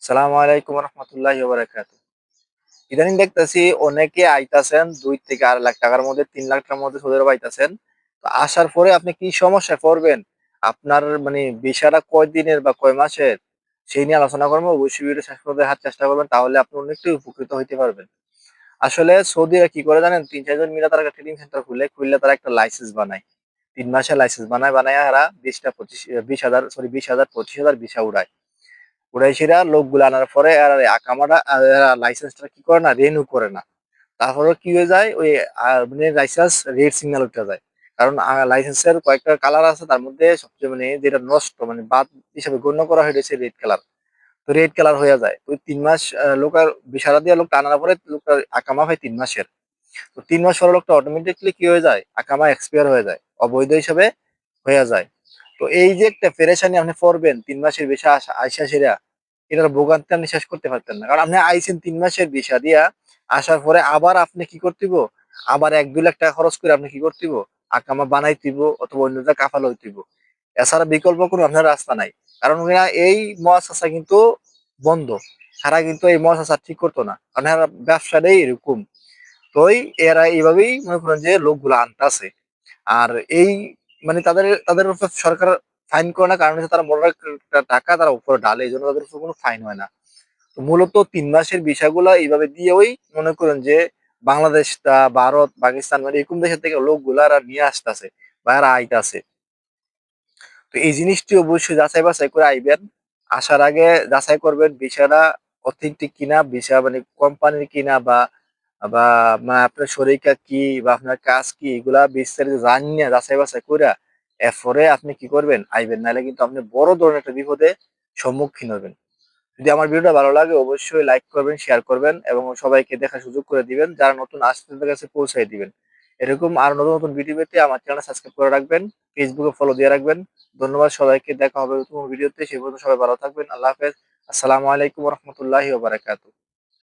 সালামু আলাইকুম রহমতুল্লাহি ওয়া বারাকাতুহু। ইদানিং দেখতেছি অনেকে আইতাছেন ২ থেকে ৮ লাখ টাকার মধ্যে ৩ লাখ টাকার মধ্যে সৌদি আরবে আইতাছেন। তো আসার পরে আপনি কি সমস্যায় পড়বেন? আপনার মানে ভিসাটা কয় দিনের বা কয় মাসের? সেই নিয়ে আলোচনা করব। অবশ্যই ভিডিওটা শেষ পর্যন্ত দেখার চেষ্টা করবেন। তাহলে আপনি অনেকটাই উপকৃত হইতে পারবেন। আসলে সৌদিরা কি করে জানেন? ৩-৪ জন মিলে তারা একটা ট্রেনিং সেন্টার খুললে তারা একটা লাইসেন্স বানায়। ৩ মাসের লাইসেন্স বানায়া এরা ২০,০০০, ২৫,০০০ ভিসা উড়ায়। কুরাইশিরা লোকগুলা আনার পরে আর আকামাটা এরা লাইসেন্সটা কি করে না? রিনিউ করে না। তারপরেও কি হয়ে যায়? ওই মানে লাইসেন্স রেড সিগন্যাল উঠে যায়। কারণ লাইসেন্সের কয়েকটা কালার আছে তার মধ্যে সবচেয়ে মানে যেটা নষ্ট মানে বাদ হিসাবে গণ্য করা হয় হচ্ছে রেড কালার। তো রেড কালার হয়ে যায়। ওই ৩ মাস লোকের ভিসাটা দিয়ে লোকটা আনার পরে লোকটার আকামা হয় ৩ মাসের। তো ৩ মাস পরে লোকটা অটোমেটিক্যালি কি হয়ে যায়? আকামা এক্সপায়ার হয়ে যায়। অবৈধ হিসাবে হয়ে যায়। তো এই যে একটা পেরেশানি আপনি পড়বেন ৩ মাসের ভিসা আইসা সেরা এটার ভোগান্তি আপনি শেষ করতে পারতেন না। কারণ আপনি আইছেন ৩ মাসের ভিসা দিয়া, আসার পরে আবার আপনি কি করতিব? আবার ১-২ লাখ টাকা খরচ করে আপনি কি করতিব? আকামা বানাইতিব অথবা অন্য জায়গায় কাফালা হইতিব। এছাড়া বিকল্প কোনো আপনার রাস্তা নাই। কারণ ওরা এই মহাশাসা কিন্তু বন্ধ। তারা কিন্তু এই মহাশাসা ঠিক করতো না। কারণ এরা ব্যবসাটাই এরকম। তো এরা এইভাবেই মনে করেন যে লোকগুলা আনতাছে। আর এই মানে তাদের উপর সরকার ফাইন করে না কারণ হচ্ছে তারা বড় একটা টাকা তারা উপরে ঢালে। এজন্য তাদের উপর কোনো ফাইন হয় না। তো মূলত ৩ মাসের ভিসাগুলা এইভাবে দিয়েই মনে করেন যে বাংলাদেশ, ভারত, পাকিস্তান মানে এরকম দেশের থেকে লোকগুলা এরা নিয়ে আসতাছে বা এরা আইতাছে। তো এই জিনিসটি অবশ্যই যাচাই বাছাই করে আইবেন। আসার আগে যাচাই করবেন ভিসাটা অথেন্টিক কিনা, ভিসা মানে কোম্পানির কিনা বা বা আপনার শরীরটা কি বা আপনার কাজ কি এগুলা বিস্তারিত জানিয়া যাচাই বাছাই কইরা এরপরে আপনি কি করবেন? আইবেন। নাইলে কিন্তু আপনি বড় ধরনের একটা বিপদে সম্মুখীন হবেন। যদি আমার ভিডিওটা ভালো লাগে অবশ্যই লাইক করবেন, শেয়ার করবেন এবং সবাইকে দেখার সুযোগ করে দিবেন। যারা নতুন আসছে তাদের কাছে পৌঁছায় দিবেন। এরকম আরো নতুন ভিডিও পেতে আমার চ্যানেলটা সাবস্ক্রাইব করে রাখবেন। ফেসবুকে ফলো দিয়ে রাখবেন। ধন্যবাদ সবাইকে। দেখা হবে নতুন ভিডিওতে। সে পর্যন্ত সবাই ভালো থাকবেন। আল্লাহ হাফেজ। আসসালামু আলাইকুম ওয়া রাহমাতুল্লাহি ওয়া বারাকাতুহু।